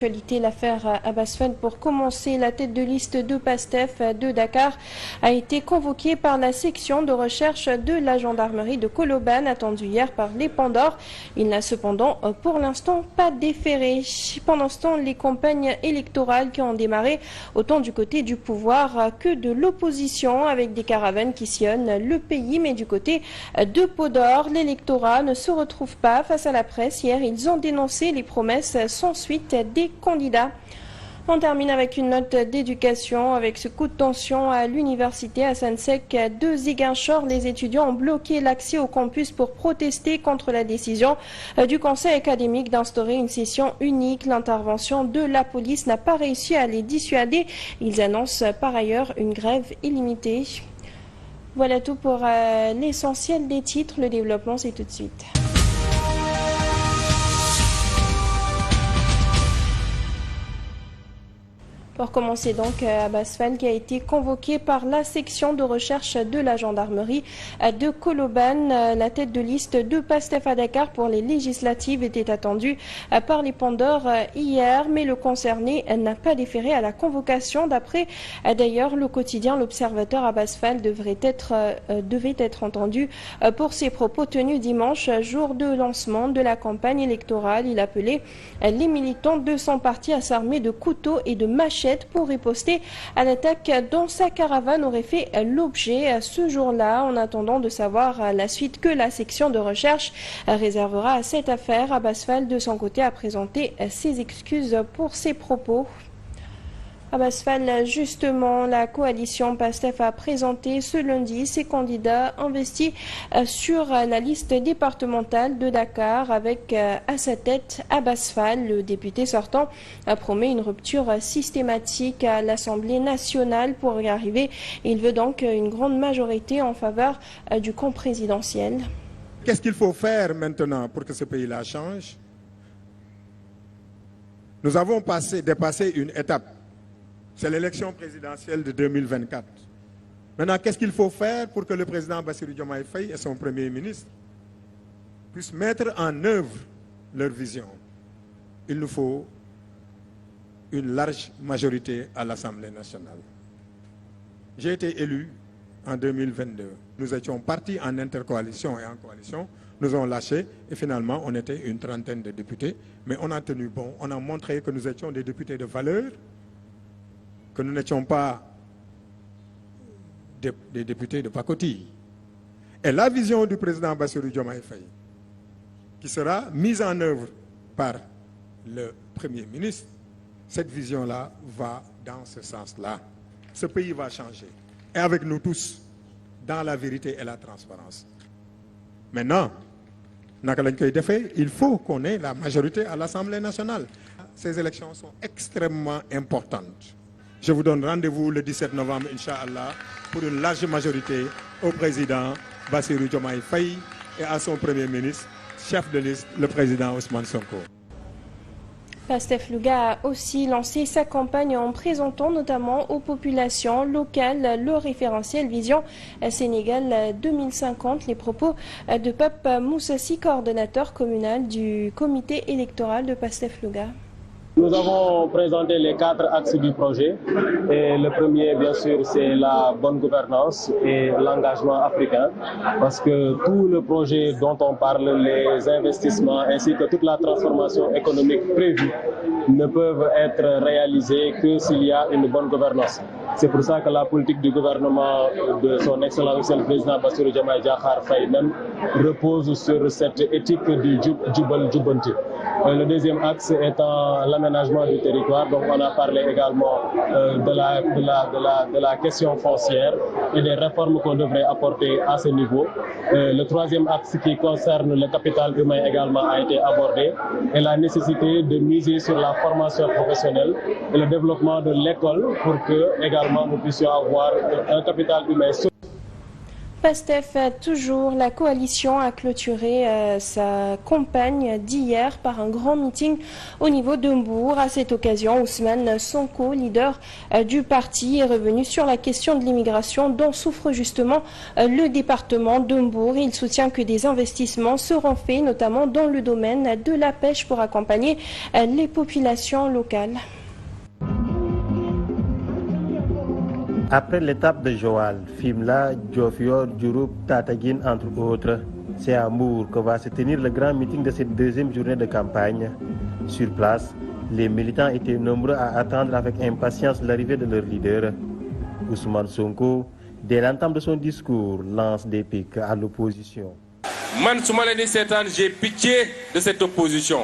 L'affaire Abbas Fall, pour commencer, la tête de liste de PASTEF de Dakar a été convoquée par la section de recherche de la gendarmerie de Colobane, attendue hier par les Pandores. Il n'a cependant pour l'instant pas déféré. Pendant ce temps, les campagnes électorales qui ont démarré autant du côté du pouvoir que de l'opposition, avec des caravanes qui sillonnent le pays, mais du côté de Podor, l'électorat ne se retrouve pas face à la presse. Hier, ils ont dénoncé les promesses sans suite des candidats. On termine avec une note d'éducation. Avec ce coup de tension à l'université Hassan Sek de Ziguinchor, les étudiants ont bloqué l'accès au campus pour protester contre la décision du conseil académique d'instaurer une session unique. L'intervention de la police n'a pas réussi à les dissuader. Ils annoncent par ailleurs une grève illimitée. Voilà tout pour l'essentiel des titres. Le développement, c'est tout de suite. Pour commencer donc, Abbas Fall qui a été convoqué par la section de recherche de la gendarmerie de Colobane. La tête de liste de PASTEF à Dakar pour les législatives était attendue par les Pandores hier, mais le concerné n'a pas déféré à la convocation. D'après d'ailleurs le quotidien L'Observateur, Abbas Fall devait être entendu pour ses propos tenus dimanche, jour de lancement de la campagne électorale. Il appelait les militants de son parti à s'armer de couteaux et de machettes pour riposter à l'attaque dont sa caravane aurait fait l'objet ce jour-là. En attendant de savoir la suite que la section de recherche réservera à cette affaire, Abbas Fall de son côté a présenté ses excuses pour ses propos. Abbas Fall, justement, la coalition PASTEF a présenté ce lundi ses candidats investis sur la liste départementale de Dakar avec à sa tête Abbas Fall. Le député sortant promet une rupture systématique à l'Assemblée nationale pour y arriver. Il veut donc une grande majorité en faveur du camp présidentiel. Qu'est-ce qu'il faut faire maintenant pour que ce pays-là change? Nous avons dépassé une étape. C'est l'élection présidentielle de 2024. Maintenant, qu'est-ce qu'il faut faire pour que le président Bassirou Diomaye Faye et son premier ministre puissent mettre en œuvre leur vision? Il nous faut une large majorité à l'Assemblée nationale. J'ai été élu en 2022. Nous étions partis en intercoalition et en coalition. Nous avons lâché et finalement, on était une trentaine de députés. Mais on a tenu bon. On a montré que nous étions des députés de valeur, que nous n'étions pas des députés de pacotille. Et la vision du président Bassirou Diomaye Faye, qui sera mise en œuvre par le Premier ministre, cette vision-là va dans ce sens-là. Ce pays va changer. Et avec nous tous, dans la vérité et la transparence. Maintenant, il faut qu'on ait la majorité à l'Assemblée nationale. Ces élections sont extrêmement importantes. Je vous donne rendez-vous le 17 novembre, Inch'Allah, pour une large majorité au président Bassirou Diomaye Faye et à son premier ministre, chef de liste, le président Ousmane Sonko. PASTEF Louga a aussi lancé sa campagne en présentant notamment aux populations locales le référentiel Vision Sénégal 2050. Les propos de Pape Moussassi, coordonnateur communal du comité électoral de PASTEF Louga. Nous avons présenté les 4 axes du projet et le premier, bien sûr, c'est la bonne gouvernance et l'engagement africain parce que tout le projet dont on parle, les investissements ainsi que toute la transformation économique prévue ne peuvent être réalisés que s'il y a une bonne gouvernance. C'est pour ça que la politique du gouvernement de son Excellence le président Bassirou Diomaye Diakhar Faye même repose sur cette éthique du Jubal Jubanti. Le deuxième axe étant l'aménagement du territoire, donc on a parlé également de la question foncière et des réformes qu'on devrait apporter à ce niveau. Le troisième axe qui concerne le capital humain également a été abordé et la nécessité de miser sur la formation professionnelle et le développement de l'école pour que également nous puissions avoir un capital humain. Pastef, toujours, la coalition a clôturé sa campagne d'hier par un grand meeting au niveau de Mbour. À cette occasion, Ousmane Sonko, leader du parti, est revenu sur la question de l'immigration dont souffre justement le département de Mbour. Il soutient que des investissements seront faits, notamment dans le domaine de la pêche pour accompagner les populations locales. Après l'étape de Joal, Fimela, Diofior, Diouroup, Tataguine, entre autres, c'est à Mbour que va se tenir le grand meeting de cette deuxième journée de campagne. Sur place, les militants étaient nombreux à attendre avec impatience l'arrivée de leur leader. Ousmane Sonko, dès l'entame de son discours, lance des piques à l'opposition. Man, j'ai pitié de cette opposition.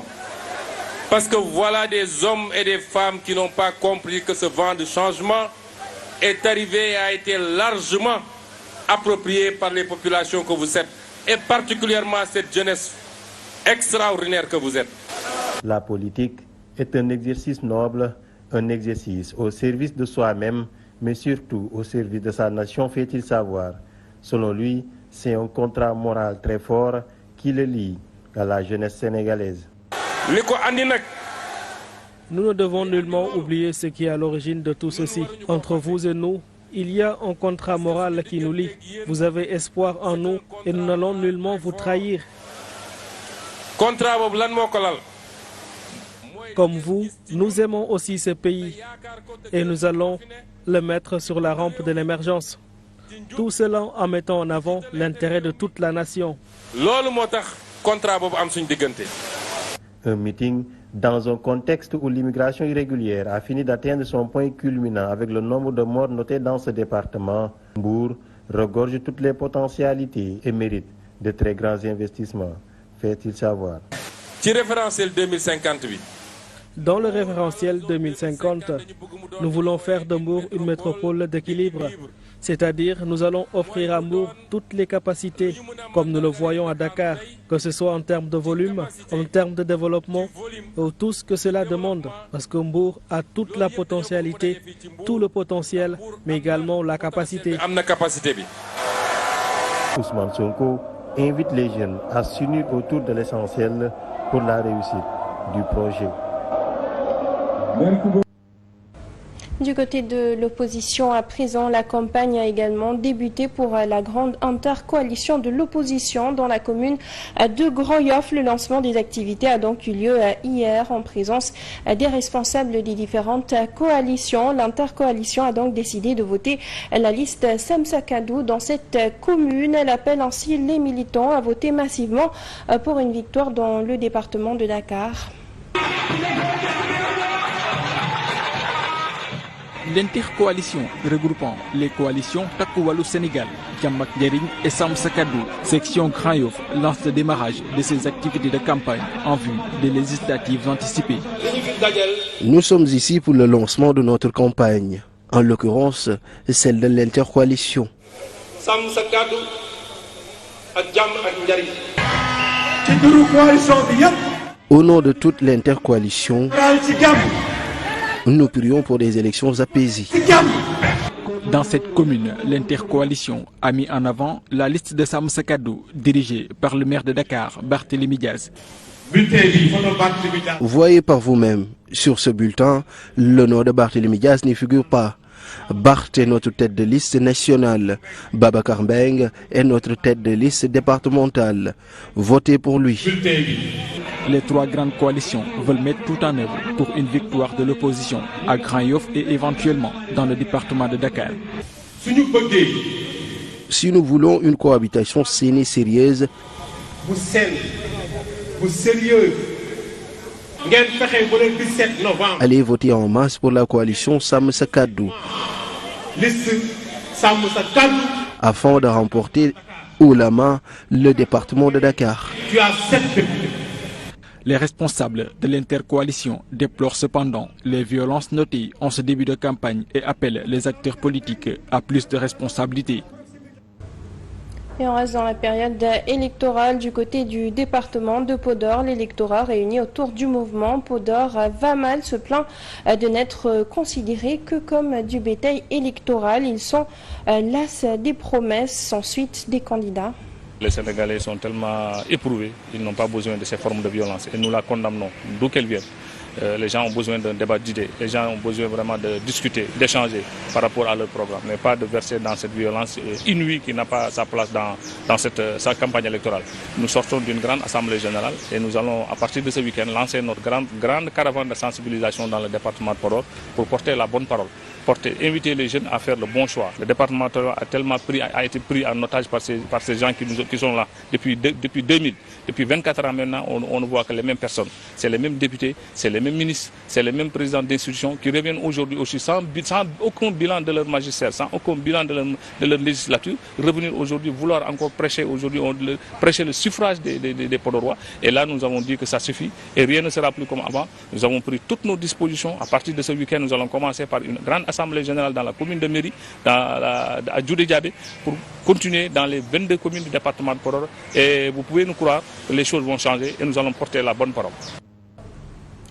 Parce que voilà des hommes et des femmes qui n'ont pas compris que ce vent de changement est arrivé et a été largement approprié par les populations que vous êtes, et particulièrement cette jeunesse extraordinaire que vous êtes. La politique est un exercice noble, un exercice au service de soi-même, mais surtout au service de sa nation, fait-il savoir. Selon lui, c'est un contrat moral très fort qui le lie à la jeunesse sénégalaise. Nous ne devons nullement oublier ce qui est à l'origine de tout ceci. Entre vous et nous, il y a un contrat moral qui nous lie. Vous avez espoir en nous et nous n'allons nullement vous trahir. Comme vous, nous aimons aussi ce pays et nous allons le mettre sur la rampe de l'émergence. Tout cela en mettant en avant l'intérêt de toute la nation. Un meeting dans un contexte où l'immigration irrégulière a fini d'atteindre son point culminant avec le nombre de morts notés dans ce département. Mbour regorge toutes les potentialités et mérite de très grands investissements, fait-il savoir. Dans le référentiel 2050, nous voulons faire de Mbour une métropole d'équilibre. C'est-à-dire, nous allons offrir à Mbour toutes les capacités, comme nous le voyons à Dakar, que ce soit en termes de volume, en termes de développement, ou tout ce que cela demande. Parce que Mbour a toute la potentialité, tout le potentiel, mais également la capacité. Ousmane Sonko invite les jeunes à s'unir autour de l'essentiel pour la réussite du projet. Du côté de l'opposition, à présent, la campagne a également débuté pour la grande intercoalition de l'opposition dans la commune de Grand-Yoff. Le lancement des activités a donc eu lieu hier en présence des responsables des différentes coalitions. L'intercoalition a donc décidé de voter la liste Samsa Kadou dans cette commune. Elle appelle ainsi les militants à voter massivement pour une victoire dans le département de Dakar. L'intercoalition regroupant les coalitions Takku Wallu Sénégal, Jàmm ak Njariñ et Sàmm Sa Kàddu, section Grand Yoff, lance le démarrage de ses activités de campagne en vue des législatives anticipées. Nous sommes ici pour le lancement de notre campagne, en l'occurrence celle de l'intercoalition. Sàmm Sa Kàddu ak Jàmm ak Njariñ. Au nom de toute l'intercoalition, nous prions pour des élections apaisées. Dans cette commune, l'intercoalition a mis en avant la liste de Sàmm Sa Kàddu dirigée par le maire de Dakar, Barthélémy Diaz. Voyez par vous-même, sur ce bulletin, le nom de Barthélémy Diaz n'y figure pas. Barth est notre tête de liste nationale. Babacar Mbeng est notre tête de liste départementale. Votez pour lui. Les trois grandes coalitions veulent mettre tout en œuvre pour une victoire de l'opposition à Grand Yoff et éventuellement dans le département de Dakar. Si nous voulons une cohabitation saine et sérieuse, allez voter en masse pour la coalition Sàmm Sa Kàddu afin de remporter haut la main le département de Dakar. Les responsables de l'intercoalition déplorent cependant les violences notées en ce début de campagne et appellent les acteurs politiques à plus de responsabilités. Et on reste dans la période électorale du côté du département de Podor. L'électorat réuni autour du mouvement Podor va mal se plaint de n'être considéré que comme du bétail électoral. Ils sont las des promesses, ensuite des candidats. Les Sénégalais sont tellement éprouvés, ils n'ont pas besoin de ces formes de violence et nous la condamnons, d'où qu'elles viennent. Les gens ont besoin d'un débat d'idées, les gens ont besoin vraiment de discuter, d'échanger par rapport à leur programme, mais pas de verser dans cette violence inouïe qui n'a pas sa place dans sa campagne électorale. Nous sortons d'une grande assemblée générale et nous allons, à partir de ce week-end, lancer notre grande caravane de sensibilisation dans le département de Podor pour porter la bonne parole. Inviter les jeunes à faire le bon choix. Le département a été pris en otage par ces gens qui sont là depuis 2000. Depuis 24 ans maintenant, on ne voit que les mêmes personnes. C'est les mêmes députés, c'est les mêmes ministres, c'est les mêmes présidents d'institutions qui reviennent aujourd'hui aussi sans aucun bilan de leur magistère, sans aucun bilan de leur législature, revenir aujourd'hui vouloir encore prêcher le suffrage des Podorois. Et là, nous avons dit que ça suffit et rien ne sera plus comme avant. Nous avons pris toutes nos dispositions. À partir de ce week-end, nous allons commencer par une grande assemblée générale dans la commune de Méry, à Djoudé-Diabé, pour continuer dans les 22 communes du département de Podor. Et vous pouvez nous croire que les choses vont changer et nous allons porter la bonne parole.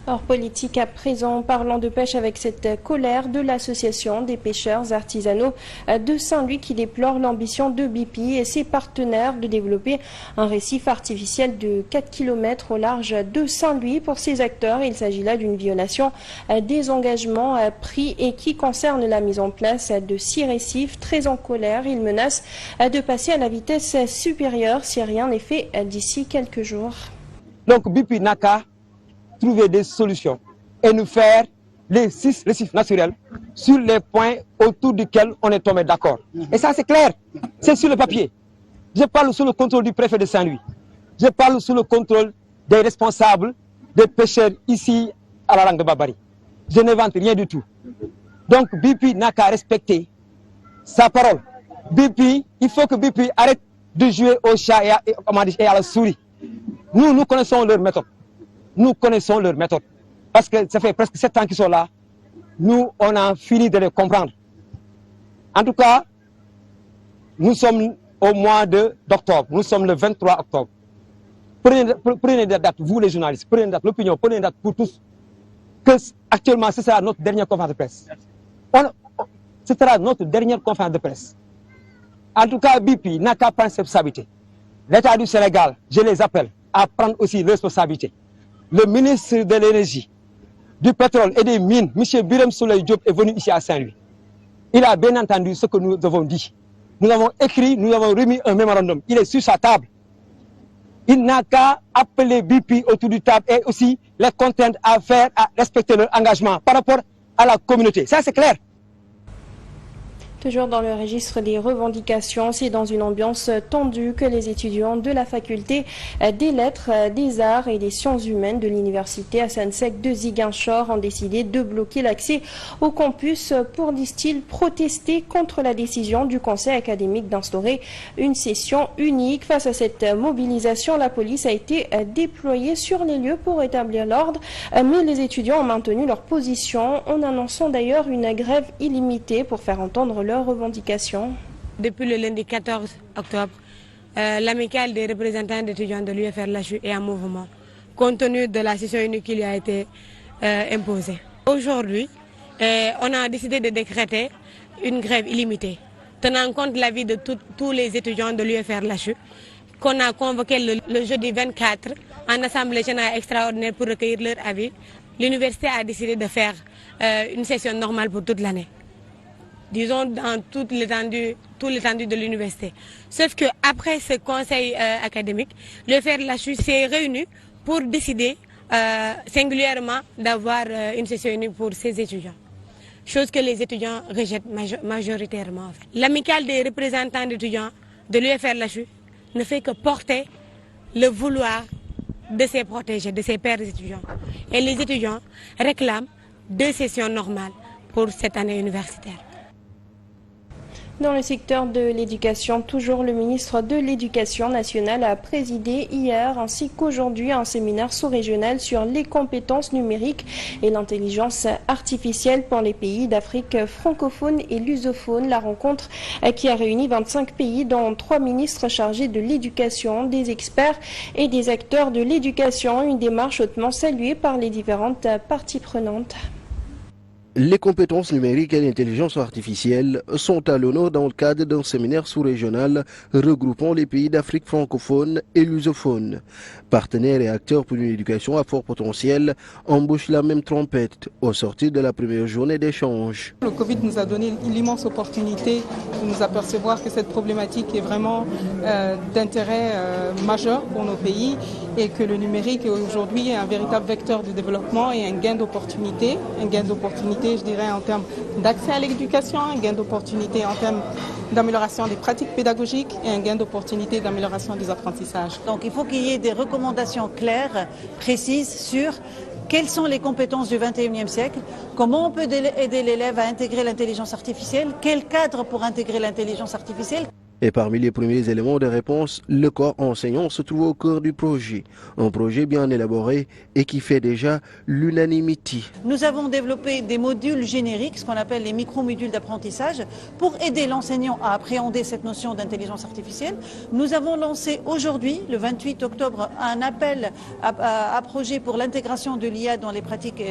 Hors politique à présent, parlons de pêche avec cette colère de l'association des pêcheurs artisanaux de Saint-Louis qui déplore l'ambition de BP et ses partenaires de développer un récif artificiel de 4 km au large de Saint-Louis. Pour ces acteurs, il s'agit là d'une violation des engagements pris et qui concerne la mise en place de 6 récifs. Très en colère, ils menacent de passer à la vitesse supérieure si rien n'est fait d'ici quelques jours. Donc BP n'a qu'à trouver des solutions et nous faire les 6 récifs naturels sur les points autour desquels on est tombé d'accord. Et ça c'est clair, c'est sur le papier. Je parle sous le contrôle du préfet de Saint-Louis. Je parle sous le contrôle des responsables des pêcheurs ici à la langue de Babari. Je n'invente rien du tout. Donc BP n'a qu'à respecter sa parole. BP, il faut que BP arrête de jouer au chat et à la souris. Nous connaissons leur méthode. Nous connaissons leur méthode. Parce que ça fait presque 7 ans qu'ils sont là. Nous, on a fini de les comprendre. En tout cas, nous sommes au mois d'octobre. Nous sommes le 23 octobre. Prenez des dates, vous les journalistes, prenez une date, l'opinion, prenez une date pour tous. Que actuellement, ce sera notre dernière conférence de presse. Ce sera notre dernière conférence de presse. En tout cas, BP n'a qu'à prendre ses responsabilités. L'État du Sénégal, je les appelle à prendre aussi leurs responsabilités. Le ministre de l'Énergie, du Pétrole et des Mines, M. Birame Souleye Diop, est venu ici à Saint-Louis. Il a bien entendu ce que nous avons dit. Nous avons écrit, nous avons remis un mémorandum. Il est sur sa table. Il n'a qu'à appeler BP autour du table et aussi les contraindre à respecter leur engagement par rapport à la communauté. Ça, c'est clair. Toujours dans le registre des revendications, c'est dans une ambiance tendue que les étudiants de la faculté des lettres, des arts et des sciences humaines de l'université Hassan Sek de Ziguinchor ont décidé de bloquer l'accès au campus pour, disent-ils, protester contre la décision du conseil académique d'instaurer une session unique. Face à cette mobilisation, la police a été déployée sur les lieux pour établir l'ordre, mais les étudiants ont maintenu leur position en annonçant d'ailleurs une grève illimitée pour faire entendre leur revendications. Depuis le lundi 14 octobre, l'amicale des représentants d'étudiants de l'UFR-LHU est en mouvement, compte tenu de la session unique qui lui a été imposée. Aujourd'hui, on a décidé de décréter une grève illimitée, tenant compte de l'avis de tous les étudiants de l'UFR-LHU, qu'on a convoqué le jeudi 24 en assemblée générale extraordinaire pour recueillir leur avis. L'université a décidé de faire une session normale pour toute l'année, disons dans toute l'étendue de l'université. Sauf qu'après ce conseil académique, le FR-LHU s'est réuni pour décider singulièrement d'avoir une session unique pour ses étudiants. Chose que les étudiants rejettent majoritairement. L'amicale des représentants d'étudiants de l'UFR-LHU ne fait que porter le vouloir de ses protégés, de ses pairs étudiants. Et les étudiants réclament 2 sessions normales pour cette année universitaire. Dans le secteur de l'éducation, toujours le ministre de l'Éducation nationale a présidé hier ainsi qu'aujourd'hui un séminaire sous-régional sur les compétences numériques et l'intelligence artificielle pour les pays d'Afrique francophone et lusophone. La rencontre qui a réuni 25 pays dont 3 ministres chargés de l'éducation, des experts et des acteurs de l'éducation, une démarche hautement saluée par les différentes parties prenantes. Les compétences numériques et l'intelligence artificielle sont à l'honneur dans le cadre d'un séminaire sous-régional regroupant les pays d'Afrique francophone et lusophone. Partenaires et acteurs pour une éducation à fort potentiel embauchent la même trompette au sortir de la première journée d'échange. Le Covid nous a donné l'immense opportunité de nous apercevoir que cette problématique est vraiment d'intérêt majeur pour nos pays et que le numérique est aujourd'hui un véritable vecteur de développement et un gain d'opportunité, je dirais, en termes d'accès à l'éducation, un gain d'opportunité en termes d'amélioration des pratiques pédagogiques et un gain d'opportunité d'amélioration des apprentissages. Donc il faut qu'il y ait des recommandations claires, précises sur quelles sont les compétences du XXIe siècle, comment on peut aider l'élève à intégrer l'intelligence artificielle, quel cadre pour intégrer l'intelligence artificielle. Et parmi les premiers éléments de réponse, le corps enseignant se trouve au cœur du projet. Un projet bien élaboré et qui fait déjà l'unanimité. Nous avons développé des modules génériques, ce qu'on appelle les micro-modules d'apprentissage, pour aider l'enseignant à appréhender cette notion d'intelligence artificielle. Nous avons lancé aujourd'hui, le 28 octobre, un appel à projet pour l'intégration de l'IA dans les pratiques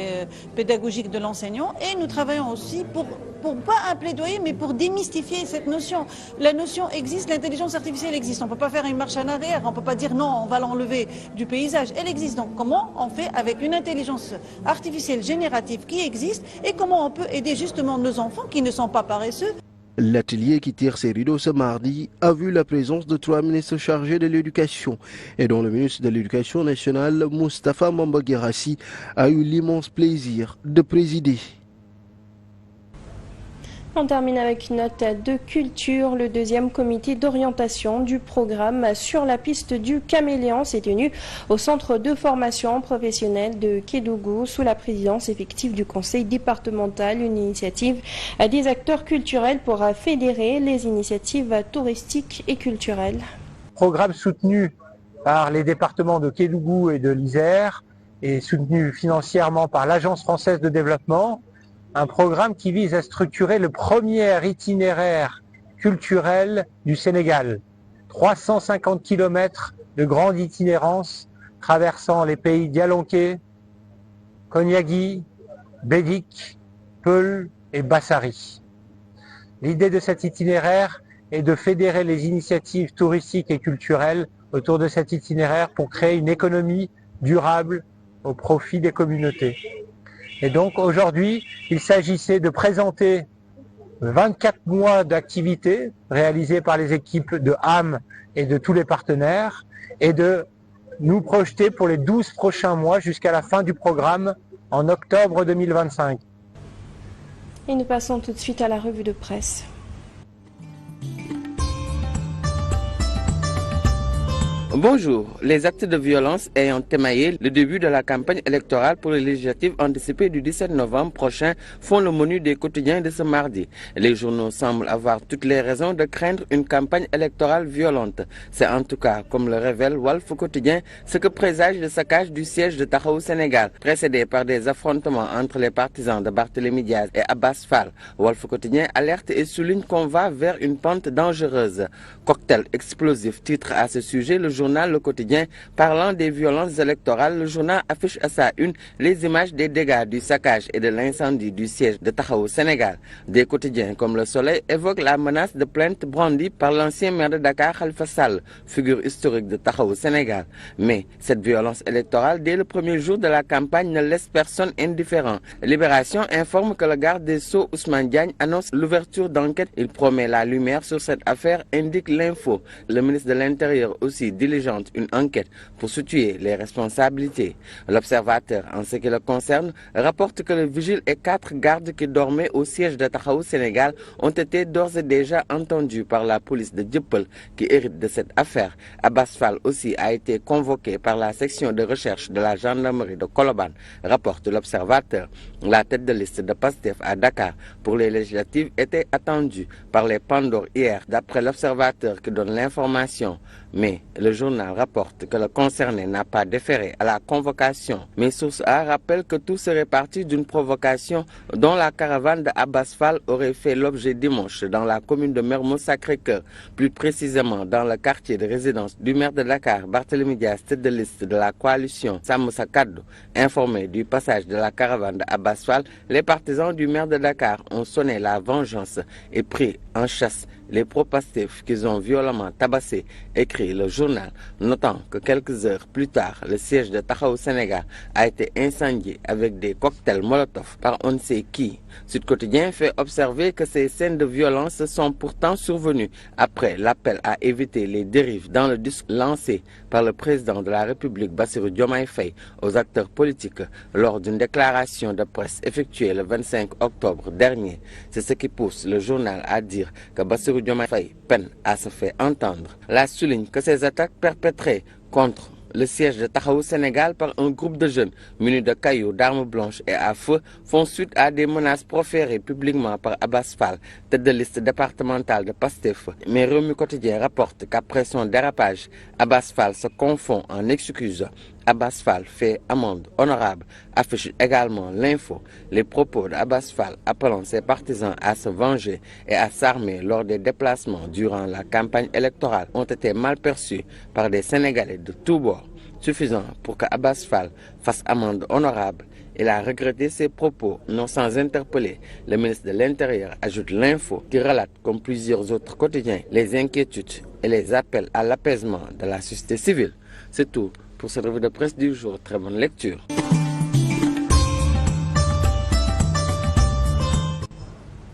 pédagogiques de l'enseignant. Et nous travaillons aussi pour pas un plaidoyer, mais pour démystifier cette notion. La notion existe, l'intelligence artificielle existe. On ne peut pas faire une marche en arrière, on ne peut pas dire non, on va l'enlever du paysage. Elle existe. Donc comment on fait avec une intelligence artificielle générative qui existe et comment on peut aider justement nos enfants qui ne sont pas paresseux. L'atelier qui tire ses rideaux ce mardi a vu la présence de 3 ministres chargés de l'éducation et dont le ministre de l'Éducation nationale, Moustapha Mamba Guirassy, a eu l'immense plaisir de présider. On termine avec une note de culture. Le deuxième comité d'orientation du programme Sur la piste du caméléon s'est tenu au centre de formation professionnelle de Kédougou sous la présidence effective du conseil départemental, une initiative des acteurs culturels pour fédérer les initiatives touristiques et culturelles. Programme soutenu par les départements de Kédougou et de l'Isère et soutenu financièrement par l'Agence française de développement. Un programme qui vise à structurer le premier itinéraire culturel du Sénégal. 350 km de grande itinérance traversant les pays d'Yalonké, Konyagui, Bédik, Peul et Bassari. L'idée de cet itinéraire est de fédérer les initiatives touristiques et culturelles autour de cet itinéraire pour créer une économie durable au profit des communautés. Et donc aujourd'hui, il s'agissait de présenter 24 mois d'activités réalisées par les équipes de AM et de tous les partenaires et de nous projeter pour les 12 prochains mois jusqu'à la fin du programme en octobre 2025. Et nous passons tout de suite à la revue de presse. Bonjour. Les actes de violence ayant émaillé le début de la campagne électorale pour les législatives anticipées du 17 novembre prochain font le menu des quotidiens de ce mardi. Les journaux semblent avoir toutes les raisons de craindre une campagne électorale violente. C'est en tout cas, comme le révèle Walf Quotidien, ce que présage le saccage du siège de Taxawu Sénégal, précédé par des affrontements entre les partisans de Barthélémy Diaz et Abbas Fall. Walf Quotidien alerte et souligne qu'on va vers une pente dangereuse. Cocktail explosif, titre à ce sujet le journal Le Quotidien. Parlant des violences électorales, le journal affiche à sa une les images des dégâts du saccage et de l'incendie du siège de Taxawu Sénégal. Des quotidiens comme Le Soleil évoquent la menace de plainte brandie par l'ancien maire de Dakar, Khalifa Sall, figure historique de Taxawu Sénégal. Mais cette violence électorale, dès le premier jour de la campagne, ne laisse personne indifférent. Libération informe que le garde des Sceaux, Ousmane Diagne, annonce l'ouverture d'enquête. Il promet la lumière sur cette affaire, indique l'info. Le ministre de l'Intérieur aussi dit diligente une enquête pour situer les responsabilités. L'Observateur, en ce qui le concerne, rapporte que le vigile et 4 gardes qui dormaient au siège de Taxawu Sénégal ont été d'ores et déjà entendus par la police de Dieuppeul qui hérite de cette affaire. Abass Fall aussi a été convoqué par la section de recherche de la gendarmerie de Colobane, rapporte l'Observateur. La tête de liste de Pastef à Dakar pour les législatives était attendue par les Pandores hier, d'après l'Observateur qui donne l'information. Mais le journal rapporte que le concerné n'a pas déféré à la convocation. Mais Source A rappelle que tout serait parti d'une provocation dont la caravane de Abass Fall aurait fait l'objet dimanche dans la commune de Mermoz Sacré-Cœur, plus précisément dans le quartier de résidence du maire de Dakar, Barthélémy Dias, tête de liste de la coalition Sàmm Sa Kàddu. Informés du passage de la caravane de Abass Fall, les partisans du maire de Dakar ont sonné la vengeance et pris en chasse les pro-Pastef qu'ils ont violemment tabassés, écrit le journal, notant que quelques heures plus tard, le siège de Taxawu Sénégal a été incendié avec des cocktails Molotov par on ne sait qui. Sud Quotidien fait observer que ces scènes de violence sont pourtant survenues après l'appel à éviter les dérives dans le discours lancé par le président de la République Bassirou Diomaye Faye aux acteurs politiques lors d'une déclaration de presse effectuée le 25 octobre dernier. C'est ce qui pousse le journal à dire que Bassirou Diomaye Faye peine à se faire entendre. La souligne que ces attaques perpétrées contre le siège de Taxawu Sénégal par un groupe de jeunes munis de cailloux, d'armes blanches et à feu font suite à des menaces proférées publiquement par Abass Fall, tête de liste départementale de Pastef. Mais Rewmi Quotidien rapporte qu'après son dérapage, Abass Fall se confond en excuses. Abass Fall fait amende honorable, affiche également l'info. Les propos d'Abass Fall appelant ses partisans à se venger et à s'armer lors des déplacements durant la campagne électorale ont été mal perçus par des Sénégalais de tous bords, suffisant pour que Abass Fall fasse amende honorable. Il a regretté ses propos, non sans interpeller. Le ministre de l'Intérieur ajoute l'info qui relate, comme plusieurs autres quotidiens, les inquiétudes et les appels à l'apaisement de la société civile. C'est tout pour cette revue de presse du jour. Très bonne lecture.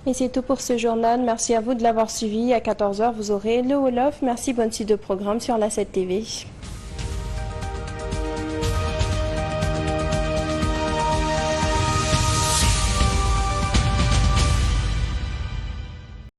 Et c'est tout pour ce journal. Merci à vous de l'avoir suivi. À 14h, vous aurez le Wolof. Merci, bonne suite de programme sur la 7 TV.